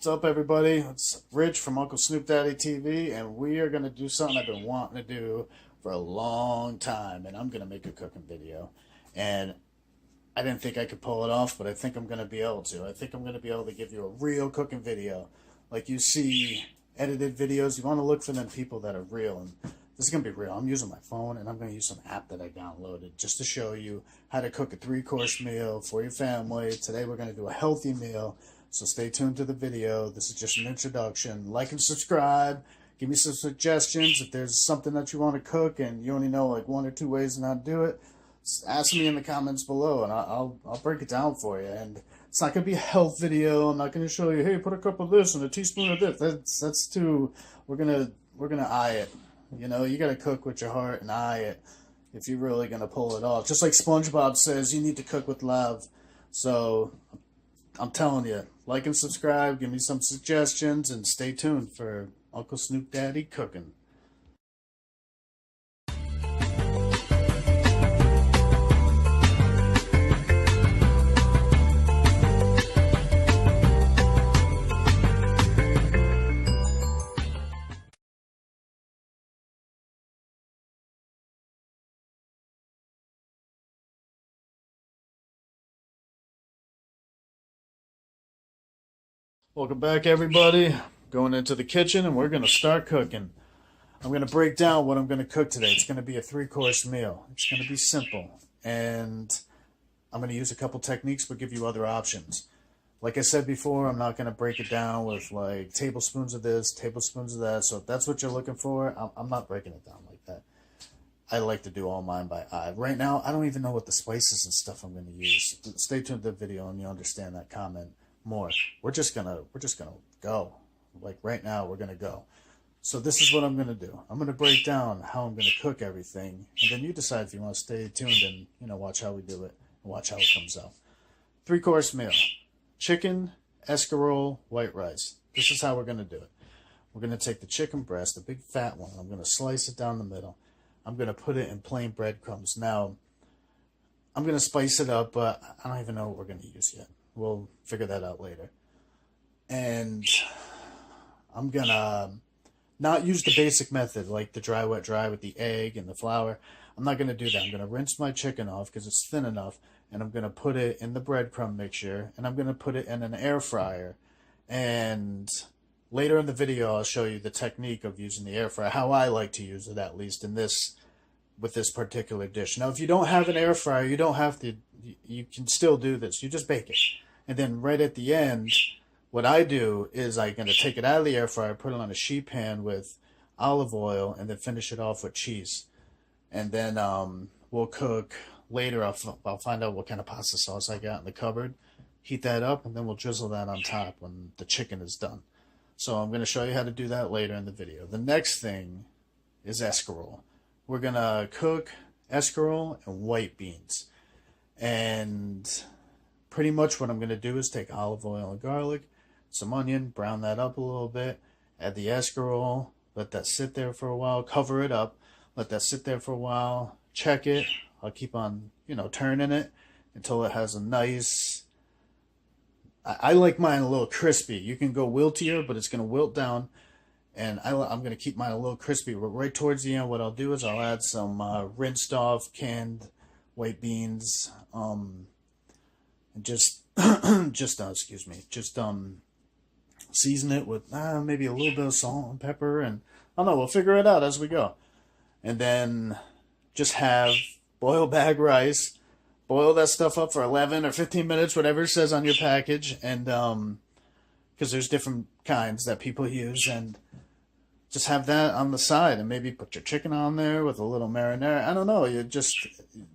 What's up, everybody? It's Rich from UncleSnoopDaDDy TV, and we are going to do something I've been wanting to do for a long time, and I'm going to make a cooking video. And I didn't think I could pull it off, but I think I'm going to be able to. I think I'm going to be able to give you a real cooking video. Like you see edited videos, you want to look for them people that are real, and this is going to be real. I'm using my phone, and I'm going to use some app that I downloaded just to show you how to cook a 3-course meal for your family. Today we're going to do a healthy meal. So stay tuned to the video. This is just an introduction. Like and subscribe. Give me some suggestions. If there's something that you want to cook and you only know like 1 or 2 ways on how to do it, ask me in the comments below and I'll break it down for you. And it's not going to be a health video. I'm not going to show you, hey, put a cup of this and a teaspoon of this. That's too, we're gonna eye it. You know, you got to cook with your heart and eye it if you're really going to pull it off. Just like SpongeBob says, you need to cook with love. So I'm telling you, like and subscribe, give me some suggestions, and stay tuned for UncleSnoopDaDDy cooking. Welcome back, everybody. Going into the kitchen, and we're going to start cooking. I'm going to break down what I'm going to cook today. It's going to be a 3-course meal. It's going to be simple, and I'm going to use a couple techniques, but give you other options. Like I said before, I'm not going to break it down with like tablespoons of this, tablespoons of that. So if that's what you're looking for, I'm not breaking it down like that. I like to do all mine by eye. Right now, I don't even know what the spices and stuff I'm going to use. Stay tuned to the video, and you'll understand that comment more. We're just gonna go. Like right now, we're gonna go. So this is what I'm gonna do. I'm gonna break down how I'm gonna cook everything, and then you decide if you want to stay tuned and watch how we do it and watch how it comes out. 3-course meal: chicken, escarole, white rice. This is how we're gonna do it. We're gonna take the chicken breast, the big fat one. I'm gonna slice it down the middle. I'm gonna put it in plain breadcrumbs. Now, I'm gonna spice it up, but I don't even know what we're gonna use yet. We'll figure that out later. And I'm gonna not use the basic method like the dry, wet, dry with the egg and the flour. I'm not gonna do that. I'm gonna rinse my chicken off because it's thin enough, and I'm gonna put it in the breadcrumb mixture, and I'm gonna put it in an air fryer. And later in the video, I'll show you the technique of using the air fryer, how I like to use it, at least in this, with this particular dish. Now, if you don't have an air fryer, you don't have to, you can still do this. You just bake it. And then right at the end, what I do is I'm going to take it out of the air fryer, put it on a sheet pan with olive oil, and then finish it off with cheese. And then we'll cook later. I'll find out what kind of pasta sauce I got in the cupboard, heat that up, and then we'll drizzle that on top when the chicken is done. So I'm going to show you how to do that later in the video. The next thing is escarole. We're going to cook escarole and white beans. And pretty much what I'm going to do is take olive oil and garlic, some onion, brown that up a little bit, add the escarole, let that sit there for a while, cover it up, let that sit there for a while, check it. I'll keep on, turning it until it has a nice, I like mine a little crispy. You can go wiltier, but it's going to wilt down. And I'm going to keep mine a little crispy. But right towards the end, what I'll do is I'll add some rinsed off canned white beans, and just season it with maybe a little bit of salt and pepper, and I don't know, we'll figure it out as we go. And then just have boil bag rice, boil that stuff up for 11 or 15 minutes, whatever it says on your package, and because there's different kinds that people use, and just have that on the side, and maybe put your chicken on there with a little marinara. I don't know. You're just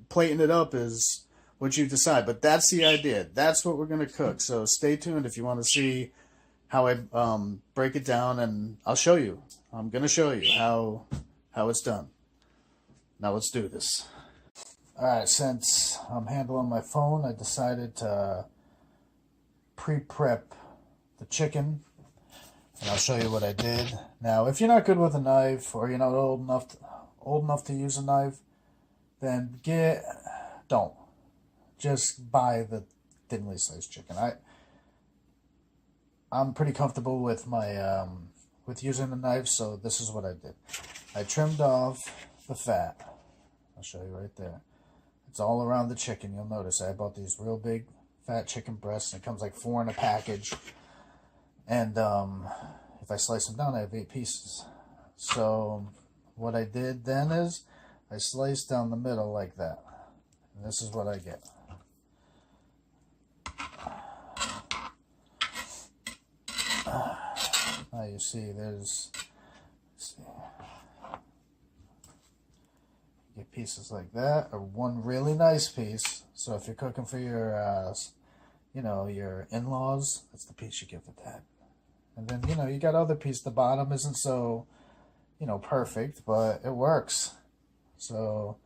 plating it up is what you decide. But that's the idea. That's what we're going to cook. So stay tuned if you want to see how I break it down, and I'll show you. I'm going to show you how it's done. Now let's do this. All right, since I'm handling my phone, I decided to pre-prep the chicken. And I'll show you what I did. Now, if you're not good with a knife, or you're not old enough to use a knife, then don't. Just buy the thinly sliced chicken. I'm pretty comfortable with my with using a knife, so this is what I did. I trimmed off the fat. I'll show you right there. It's all around the chicken. You'll notice I bought these real big fat chicken breasts, and it comes like 4 in a package. And if I slice them down, I have 8 pieces. So what I did then is I sliced down the middle like that. And this is what I get. Now you see there's, get pieces like that, or one really nice piece. So if you're cooking for your, you know, your in-laws, that's the piece you give with that. And then, you know, you got other piece. The bottom isn't so, you know, perfect, but it works. So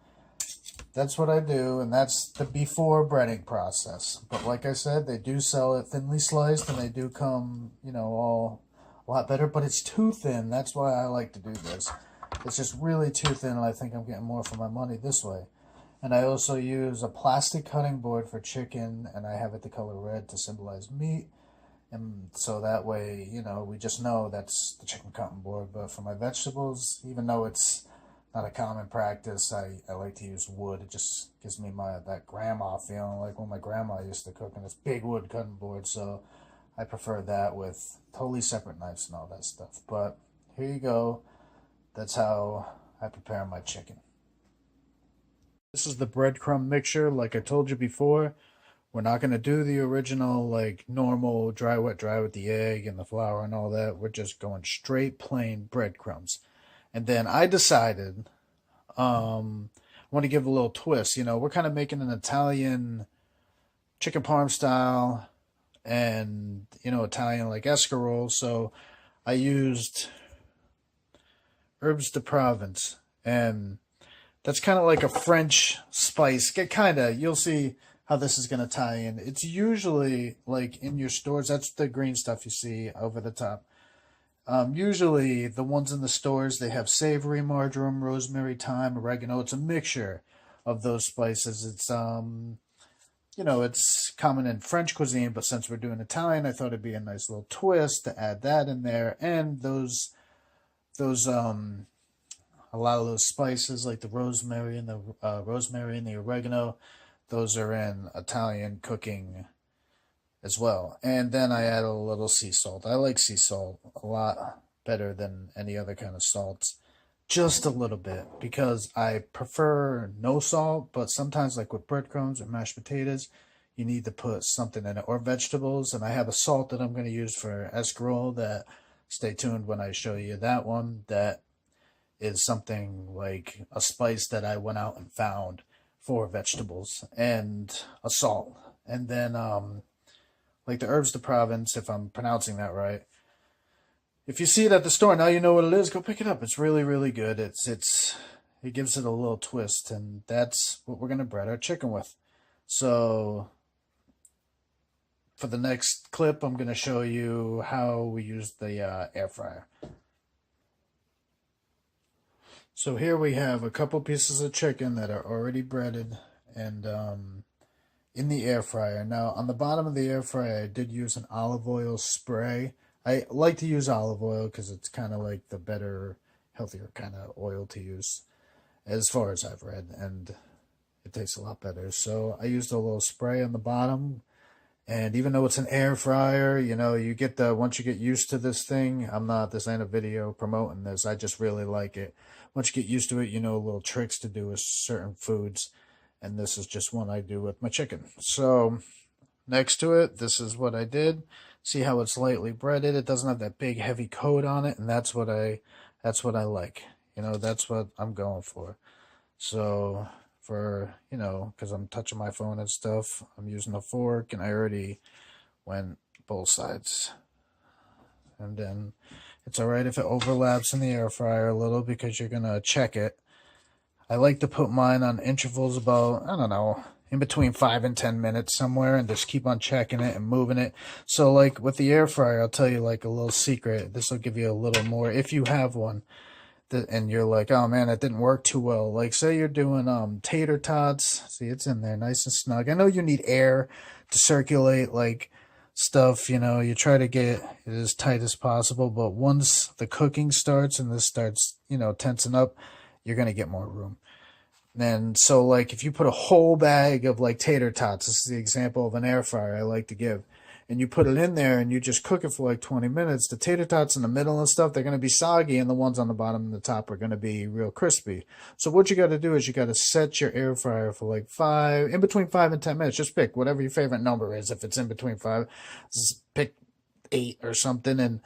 that's what I do, and that's the before breading process. But like I said, they do sell it thinly sliced, and they do come, you know, all a lot better. But it's too thin. That's why I like to do this. It's just really too thin, and I think I'm getting more for my money this way. And I also use a plastic cutting board for chicken, and I have it the color red to symbolize meat. And so that way, you know, we just know that's the chicken cutting board. But for my vegetables, even though it's not a common practice, I like to use wood. It just gives me that grandma feeling, like when my grandma used to cook in this big wood cutting board. So I prefer that with totally separate knives and all that stuff. But here you go. That's how I prepare my chicken. This is the breadcrumb mixture. Like I told you before, we're not going to do the original, like, normal dry, wet, dry with the egg and the flour and all that. We're just going straight plain breadcrumbs. And then I decided I want to give a little twist. You know, we're kind of making an Italian chicken parm style and, you know, Italian like escarole. So I used herbs de Provence, and that's kind of like a French spice. You'll see how this is going to tie in. It's usually like in your stores. That's the green stuff you see over the top. Usually the ones in the stores, they have savory, marjoram, rosemary, thyme, oregano. It's a mixture of those spices. It's, you know, it's common in French cuisine, but since we're doing Italian, I thought it'd be a nice little twist to add that in there. And those a lot of those spices, like the rosemary and the oregano, those are in Italian cooking as well. And then I add a little sea salt. I like sea salt a lot better than any other kind of salts. Just a little bit, because I prefer no salt, but sometimes, like with breadcrumbs or mashed potatoes, you need to put something in it, or vegetables. And I have a salt that I'm going to use for escarole that, stay tuned when I show you that one, that is something like a spice that I went out and found for vegetables, and a salt. And then like the herbs de Provence, if I'm pronouncing that right. If you see it at the store, now you know what it is, go pick it up. It's really, really good. It gives it a little twist, and that's what we're going to bread our chicken with. So for the next clip, I'm going to show you how we use the air fryer. So here we have a couple pieces of chicken that are already breaded and in the air fryer. Now, on the bottom of the air fryer, I did use an olive oil spray. I like to use olive oil because it's kind of like the better, healthier kind of oil to use, as far as I've read, and it tastes a lot better. So I used a little spray on the bottom, and even though it's an air fryer, you know, once you get used to this thing, this ain't a video promoting this, I just really like it. Once you get used to it, you know little tricks to do with certain foods, and this is just one I do with my chicken. So next to it, this is what I did. See how it's lightly breaded? It doesn't have that big heavy coat on it, and that's what I like. You know, that's what I'm going for. So for, you know, because I'm touching my phone and stuff, I'm using a fork, and I already went both sides. And then it's alright if it overlaps in the air fryer a little, because you're going to check it. I like to put mine on intervals about, I don't know, in between 5 and 10 minutes somewhere, and just keep on checking it and moving it. So like with the air fryer, I'll tell you like a little secret. This will give you a little more, if you have one, and you're like, oh man, that didn't work too well. Like say you're doing tater tots. See, it's in there nice and snug. I know you need air to circulate like stuff, you try to get it as tight as possible. But once the cooking starts and this starts, tensing up, you're going to get more room. And so, like, if you put a whole bag of, like, tater tots, this is the example of an air fryer I like to give, and you put it in there and you just cook it for like 20 minutes, the tater tots in the middle and stuff, they're going to be soggy, and the ones on the bottom and the top are going to be real crispy. So what you got to do is you got to set your air fryer for like in between 5 and 10 minutes. Just pick whatever your favorite number is. If it's in between five, just pick 8 or something, and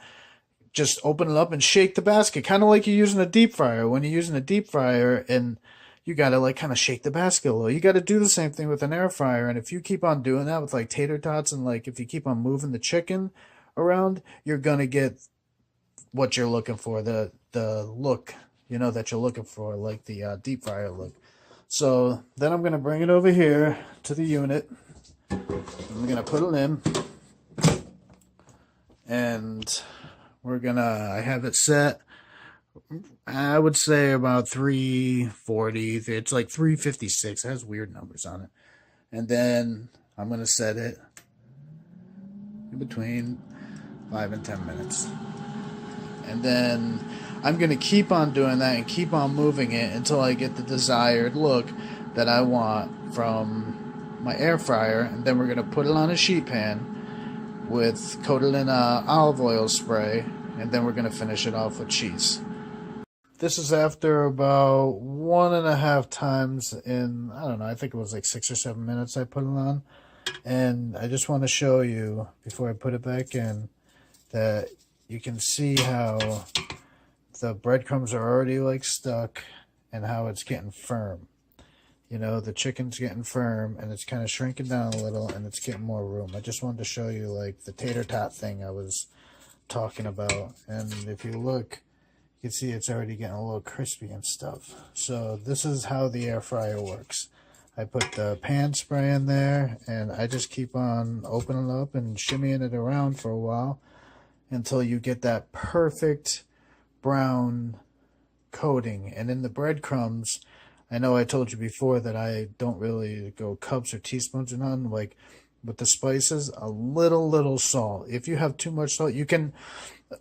just open it up and shake the basket, kind of like you're using a deep fryer. When you're using a deep fryer, and you got to like kind of shake the basket a little. You got to do the same thing with an air fryer. And if you keep on doing that with like tater tots, and like if you keep on moving the chicken around, you're going to get what you're looking for, the look, that you're looking for, like the deep fryer look. So then I'm going to bring it over here to the unit. I'm going to put it in. And I have it set, I would say about 340. It's like 356. It has weird numbers on it. And then I'm going to set it in between 5 and 10 minutes. And then I'm going to keep on doing that and keep on moving it until I get the desired look that I want from my air fryer. And then we're going to put it on a sheet pan coated in olive oil spray, and then we're going to finish it off with cheese. This is after about 1.5 times in, I don't know, I think it was like 6 or 7 minutes I put it on. And I just want to show you, before I put it back in, that you can see how the breadcrumbs are already like stuck and how it's getting firm. The chicken's getting firm, and it's kind of shrinking down a little, and it's getting more room. I just wanted to show you like the tater tot thing I was talking about. And if you look, you can see it's already getting a little crispy and stuff. So this is how the air fryer works. I put the pan spray in there, and I just keep on opening it up and shimmying it around for a while until you get that perfect brown coating. And in the breadcrumbs, I know I told you before that I don't really go cups or teaspoons or nothing. Like with the spices, a little salt. If you have too much salt, you can...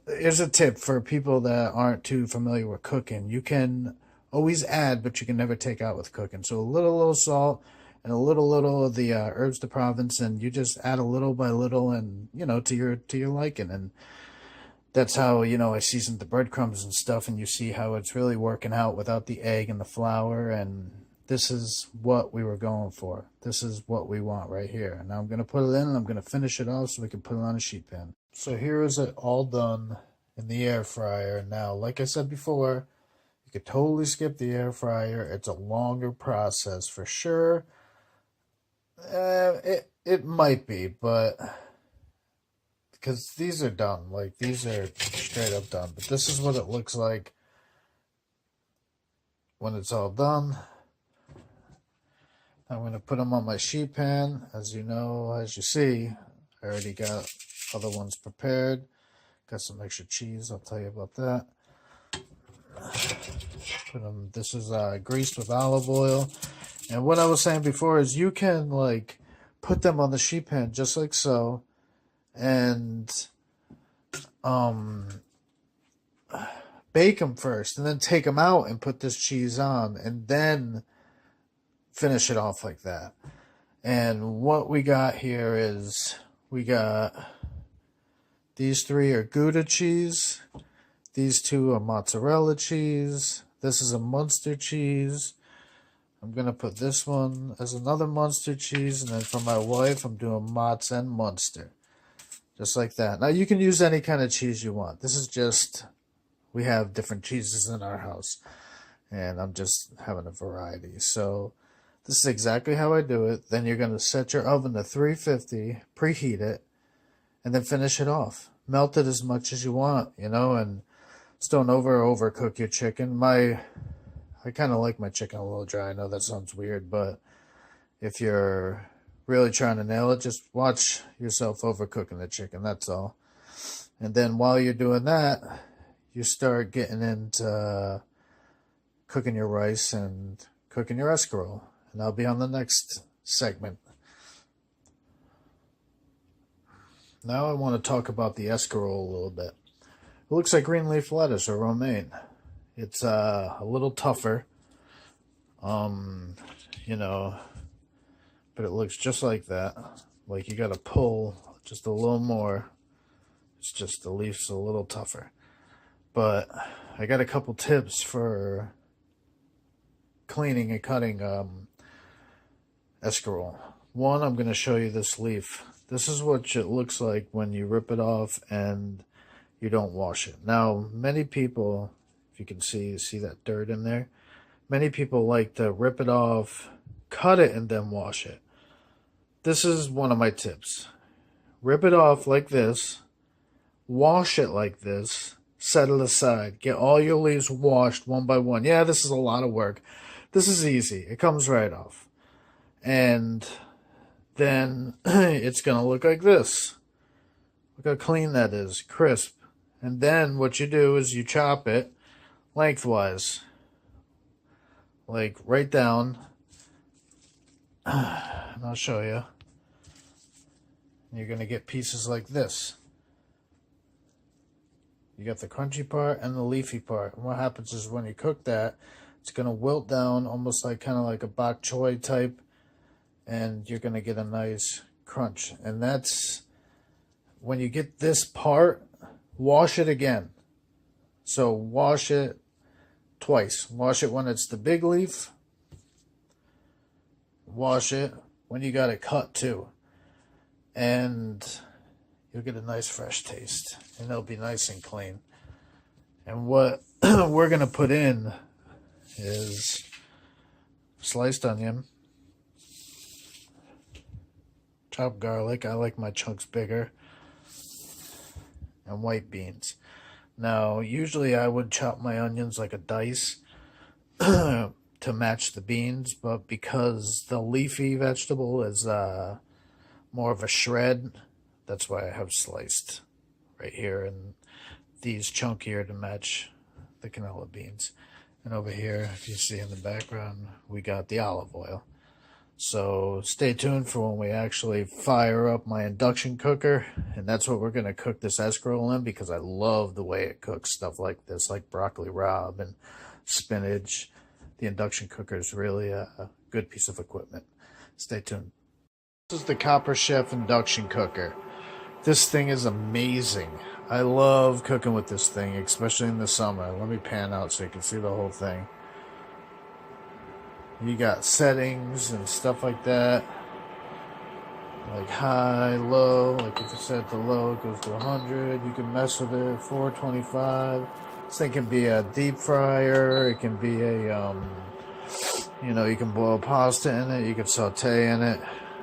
Here's a tip for people that aren't too familiar with cooking. You can always add, but you can never take out with cooking. So a little salt and a little of the herbs de Provence, and you just add a little by little, and to your liking. And that's how I seasoned the breadcrumbs and stuff, and you see how it's really working out without the egg and the flour. And this is what we were going for. This is what we want right here. Now I'm going to put it in, and I'm going to finish it off so we can put it on a sheet pan. So here is it all done in the air fryer. Now, like I said before, you could totally skip the air fryer. It's a longer process for sure. It might be, but because these are done. Like, these are straight up done. But this is what it looks like when it's all done. I'm going to put them on my sheet pan. As you see, I already got other ones prepared. Got some extra cheese. I'll tell you about that. This is greased with olive oil. And what I was saying before is you can like put them on the sheet pan just like so, and bake them first, and then take them out and put this cheese on, and then finish it off like that. And what we got here is we got these 3 are Gouda cheese. These 2 are mozzarella cheese. This is a Munster cheese. I'm going to put this one as another Munster cheese. And then for my wife, I'm doing Mozz and Munster. Just like that. Now, you can use any kind of cheese you want. This is just, we have different cheeses in our house. And I'm just having a variety. So this is exactly how I do it. Then you're going to set your oven to 350, preheat it, and then finish it off. Melt it as much as you want, and just don't overcook your chicken. I kind of like my chicken a little dry. I know that sounds weird, but if you're really trying to nail it, just watch yourself overcooking the chicken, that's all. And then while you're doing that, you start getting into cooking your rice and cooking your escarole. And I'll be on the next segment. Now I want to talk about the escarole a little bit. It looks like green leaf lettuce or romaine. It's a little tougher, you know, but it looks just like that. Like you got to pull just a little more. It's just the leaf's a little tougher. But I got a couple tips for cleaning and cutting escarole. One, I'm going to show you this leaf. This is what it looks like when you rip it off and you don't wash it. Now, many people, if you can see that dirt in there, many people like to rip it off, cut it, and then wash it. This is one of my tips. Rip it off like this, wash it like this, set it aside. Get all your leaves washed one by one. Yeah, this is a lot of work. This is easy. It comes right off. And then it's going to look like this. Look how clean that is, crisp. And then what you do is you chop it lengthwise, like right down. And I'll show you. You're going to get pieces like this. You got the crunchy part and the leafy part. And what happens is when you cook that, it's going to wilt down almost like kind of like a bok choy type. And you're going to get a nice crunch. And that's, when you get this part, wash it again. So wash it twice. Wash it when it's the big leaf. Wash it when you got it cut too. And you'll get a nice fresh taste. And it'll be nice and clean. And what we're going to put in is sliced onion, chopped garlic. I like my chunks bigger. And white beans. Now, usually I would chop my onions like a dice to match the beans, but because the leafy vegetable is more of a shred, that's why I have sliced right here, and these chunkier to match the canola beans. And over here, if you see in the background, we got the olive oil. So stay tuned for when we actually fire up my induction cooker, and that's what we're going to cook this escarole in, because I love the way it cooks stuff like this, like broccoli rabe and spinach. The induction cooker is really a good piece of equipment. Stay tuned. This is the Copper Chef induction cooker. This thing is amazing. I love cooking with this thing, especially in the summer. Let me pan out so you can see the whole thing. You got settings and stuff like that, like high, low. Like if you set the low, it goes to 100. You can mess with it. 425. This thing can be a deep fryer. It can be a, you can boil pasta in it. You can saute in it.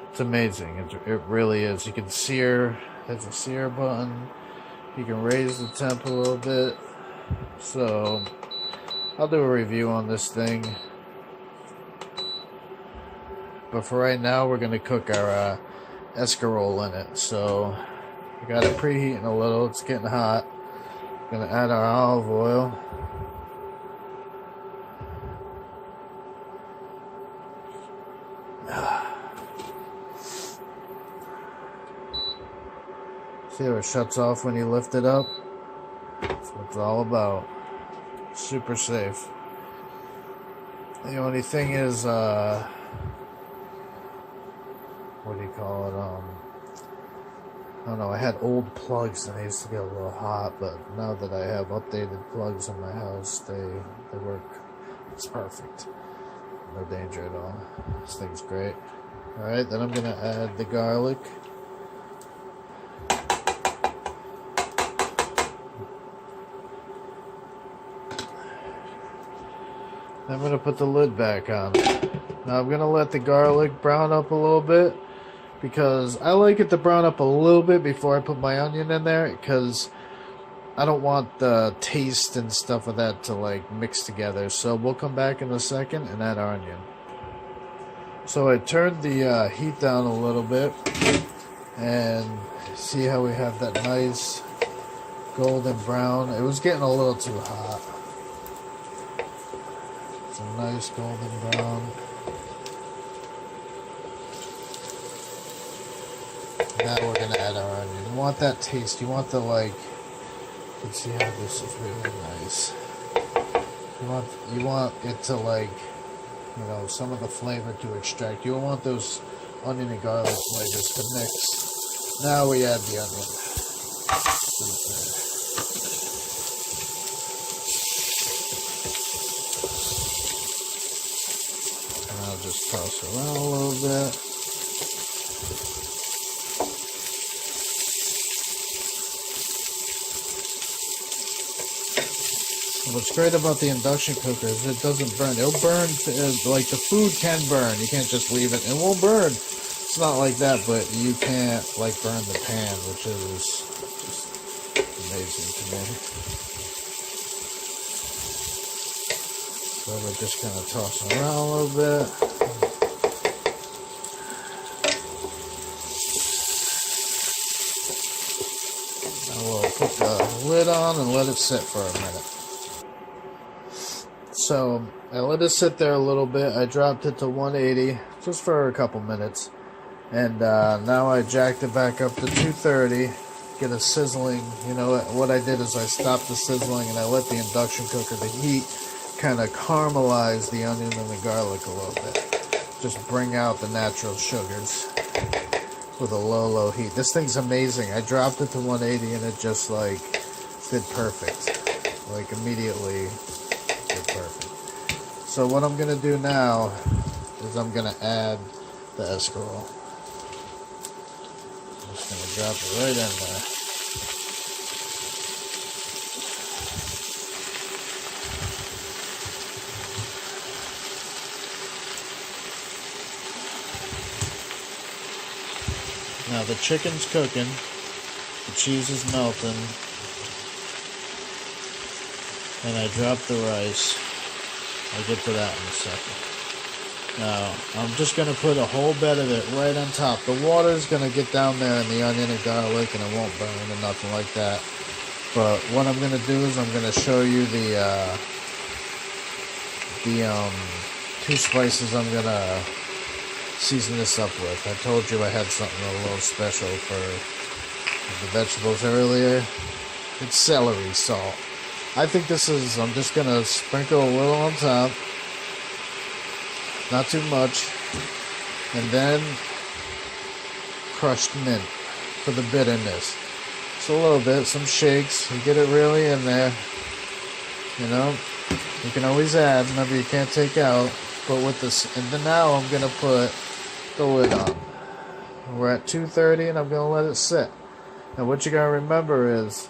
It's amazing. It really is. You can sear. There's a sear button. You can raise the temp a little bit. So I'll do a review on this thing. But for right now, we're going to cook our escarole in it. So we got it preheating a little. It's getting hot. Going to add our olive oil. See how it shuts off when you lift it up? That's what it's all about. Super safe. The only thing is, what do you call it? I don't know, I had old plugs and they used to get a little hot, but now that I have updated plugs in my house, they work. It's perfect. No danger at all. This thing's great. Alright, then I'm going to add the garlic. I'm going to put the lid back on. Now I'm going to let the garlic brown up a little bit, because I like it to brown up a little bit before I put my onion in there, because I don't want the taste and stuff of that to like mix together. So we'll come back in a second and add our onion. So I turned the heat down a little bit, and see how we have that nice golden brown. It was getting a little too hot. It's a nice golden brown. Now we're going to add our onion. want that taste. You want the, like, let's see how this is really nice. You want it to, like, you know, some of the flavor to extract. You don't want those onion and garlic flavors to mix. Now we add the onion. And I'll just toss it around a little bit. What's great about the induction cooker is it doesn't burn. It'll burn, like the food can burn. You can't just leave it. It won't burn. It's not like that, but you can't like burn the pan, which is just amazing to me. So we're just kind of tossing around a little bit. Now we'll put the lid on and let it sit for a minute. So I let it sit there a little bit. I dropped it to 180 just for a couple minutes. And now I jacked it back up to 230. Get a sizzling. You know what I did is I stopped the sizzling and I let the induction cooker, the heat, kind of caramelize the onion and the garlic a little bit. Just bring out the natural sugars with a low heat. This thing's amazing. I dropped it to 180 and it just like did perfect. Like immediately. Perfect. So what I'm going to do now is I'm going to add the escarole. I'm just going to drop it right in there. Now the chicken's cooking, the cheese is melting, and I drop the rice. I'll get to that in a second. Now, I'm just going to put a whole bed of it right on top. The water is going to get down there in the onion and garlic, and it won't burn or nothing like that. But what I'm going to do is I'm going to show you the two spices I'm going to season this up with. I told you I had something a little special for the vegetables earlier. It's celery salt. I think this is, I'm just going to sprinkle a little on top, not too much, and then crushed mint for the bitterness. Just a little bit, some shakes, you get it really in there, you know, you can always add, remember you can't take out, but with this, and then now I'm going to put the lid on. We're at 230 and I'm going to let it sit. Now what you got to remember is,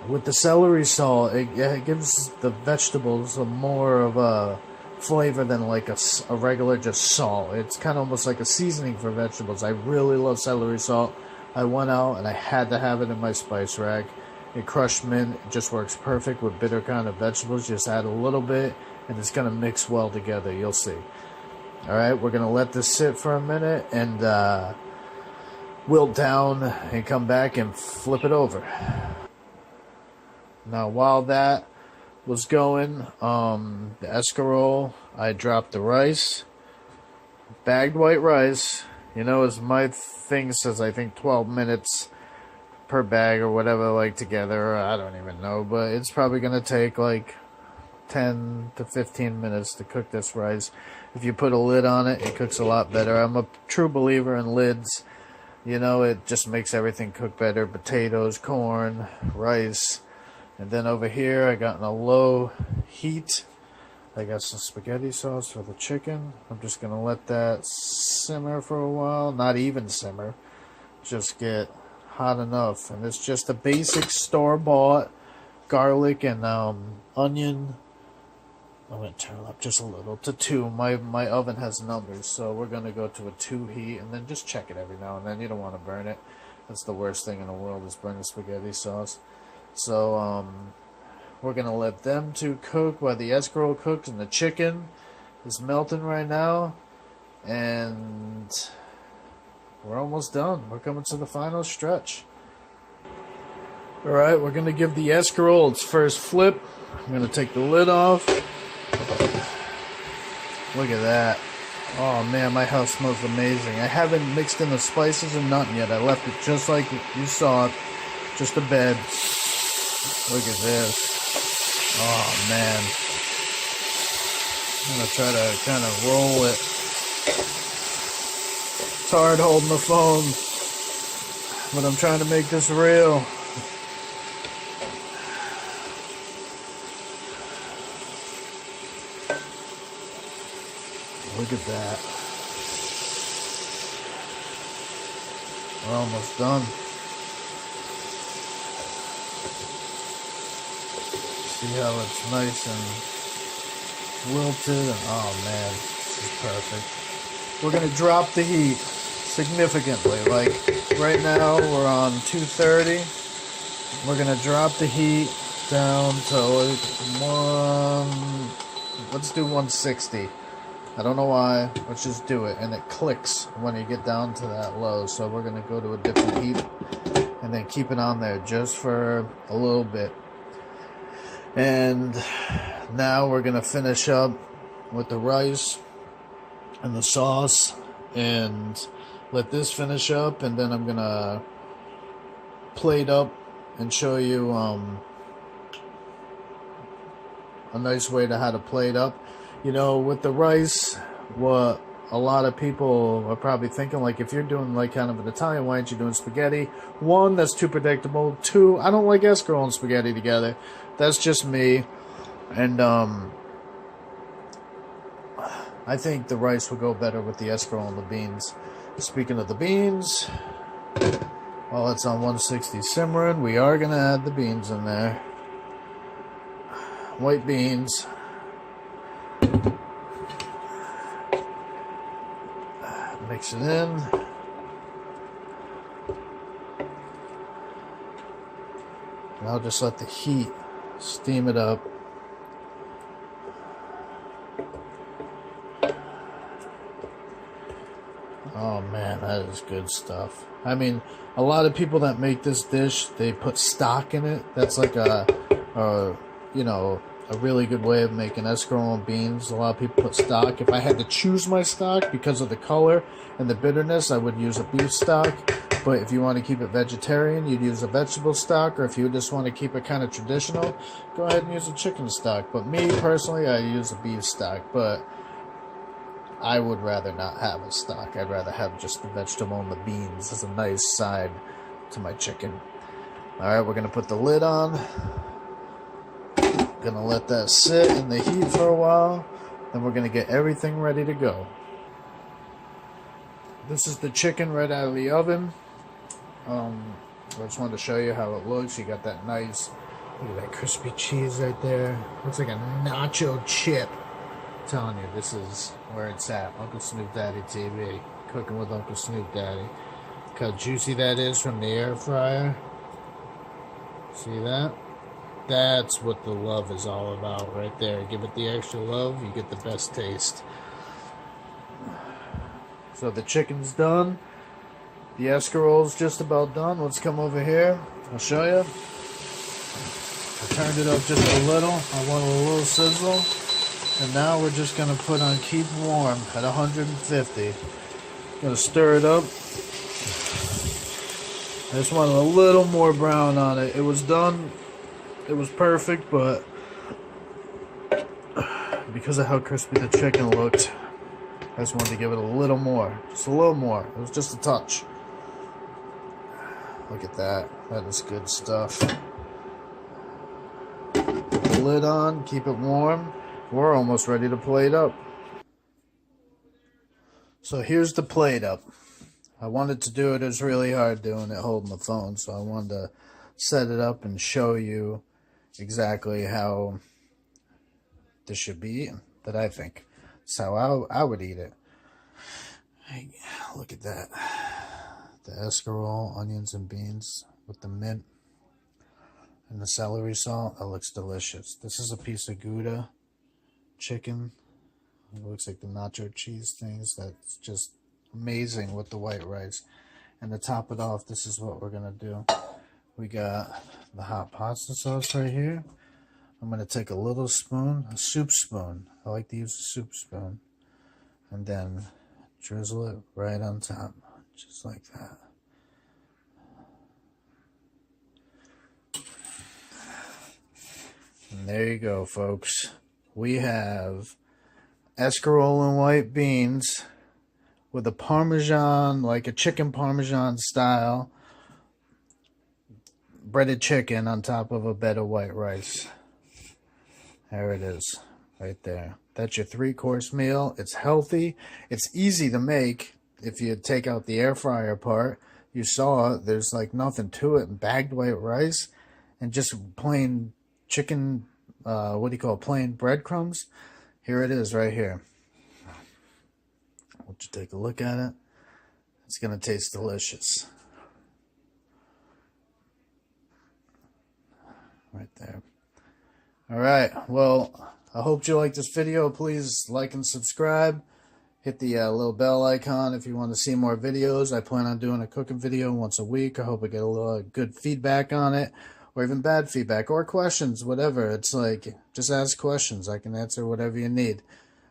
with the celery salt, it gives the vegetables a more of a flavor than like a regular just salt. It's kind of almost like a seasoning for vegetables. I really love celery salt. I went out and I had to have it in my spice rack. It crushed mint. It just works perfect with bitter kind of vegetables. Just add a little bit and it's going to mix well together. You'll see. Alright, we're going to let this sit for a minute and wilt down and come back and flip it over. Now, while that was going, the escarole, I dropped the rice, bagged white rice. You know, as my thing says, I think 12 minutes per bag or whatever, like together. I don't even know, but it's probably going to take like 10 to 15 minutes to cook this rice. If you put a lid on it, it cooks a lot better. I'm a true believer in lids. You know, it just makes everything cook better. Potatoes, corn, rice. And then over here, I got in a low heat. I got some spaghetti sauce for the chicken. I'm just going to let that simmer for a while. Not even simmer. Just get hot enough. And it's just a basic store-bought garlic and onion. I'm going to turn it up just a little to 2. My oven has numbers, so we're going to go to a 2 heat. And then just check it every now and then. You don't want to burn it. That's the worst thing in the world is burning spaghetti sauce. So, we're going to let them two cook while the escarole cooks and the chicken is melting right now. And we're almost done. We're coming to the final stretch. Alright, we're going to give the escarole its first flip. I'm going to take the lid off. Look at that. Oh man, my house smells amazing. I haven't mixed in the spices or nothing yet. I left it just like you saw it. Just a bed. Look at this. Oh man. I'm gonna try to kind of roll it. It's hard holding the phone, but I'm trying to make this real. Look at that. We're almost done. See how it's nice and wilted. And, oh man, this is perfect. We're going to drop the heat significantly. Like right now we're on 230. We're going to drop the heat down to like let's do 160. I don't know why. Let's just do it. And it clicks when you get down to that low. So we're going to go to a different heat and then keep it on there just for a little bit. And now we're going to finish up with the rice and the sauce and let this finish up. And then I'm going to plate up and show you a nice way to how to plate up. You know, with the rice, what a lot of people are probably thinking, like, if you're doing like kind of an Italian, why aren't you doing spaghetti? One, that's too predictable. Two, I don't like escarole and spaghetti together. That's just me. And I think the rice would go better with the escarole and the beans. Speaking of the beans, while it's on 160 simmering, we are going to add the beans in there. White beans. Mix it in. And I'll just let the heat steam it up. Oh man, that is good stuff. I mean, a lot of people that make this dish, they put stock in it. That's like a really good way of making escarole and beans. A lot of people put stock. If I had to choose my stock because of the color and the bitterness, I would use a beef stock. But if you want to keep it vegetarian, you'd use a vegetable stock. Or if you just want to keep it kind of traditional, go ahead and use a chicken stock. But me, personally, I use a beef stock. But I would rather not have a stock. I'd rather have just the vegetable and the beans as a nice side to my chicken. Alright, we're going to put the lid on. Gonna let that sit in the heat for a while. Then we're gonna get everything ready to go. This is the chicken right out of the oven. I just wanted to show you how it looks. You got that nice, look at that crispy cheese right there. Looks like a nacho chip. I'm telling you, this is where it's at. UncleSnoopDaDDy TV. Cooking with UncleSnoopDaDDy. Look how juicy that is from the air fryer. See that? That's what the love is all about right there. Give it the extra love, you get the best taste. So the chicken's done. The escarole's just about done. Let's come over here. I'll show you. I turned it up just a little. I want a little sizzle. And now we're just going to put on keep warm at 150. Going to stir it up. I just wanted a little more brown on it. It was done. It was perfect, but because of how crispy the chicken looked, I just wanted to give it a little more. Just a little more. It was just a touch. Look at that. That is good stuff. Put the lid on. Keep it warm. We're almost ready to plate up. So here's the plate up. I wanted to do it. It was really hard doing it holding the phone, so I wanted to set it up and show you exactly how this should be eaten, that I think. That's how I would eat it. Hey, look at that. The escarole, onions and beans with the mint and the celery salt. That looks delicious. This is a piece of Gouda chicken. It looks like the nacho cheese things. That's just amazing with the white rice. And to top it off, this is what we're going to do. We got the hot pasta sauce right here. I'm going to take a little spoon, a soup spoon. I like to use a soup spoon. and then drizzle it right on top, just like that. And there you go, folks. We have escarole and white beans with a Parmesan, like a chicken Parmesan style, breaded chicken on top of a bed of white rice. There it is, right there. That's your 3-course meal. It's healthy. It's easy to make if you take out the air fryer part. You saw it. There's like nothing to it. Bagged white rice and just plain chicken, plain breadcrumbs. Here it is right here. Won't you take a look at it? It's going to taste delicious. Right there. All right. Well, I hope you liked this video. Please like and subscribe. Hit the little bell icon if you want to see more videos. I plan on doing a cooking video once a week. I hope I get a little good feedback on it, or even bad feedback, or questions, whatever. It's like, just ask questions. I can answer whatever you need.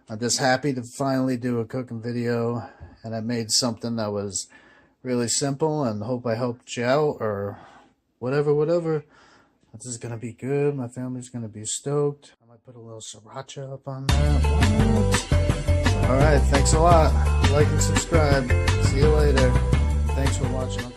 I'm just happy to finally do a cooking video, and I made something that was really simple, and hope I helped you out, or whatever. This is going to be good. My family's going to be stoked. I might put a little sriracha up on that. Alright, thanks a lot. Like and subscribe. See you later. Thanks for watching.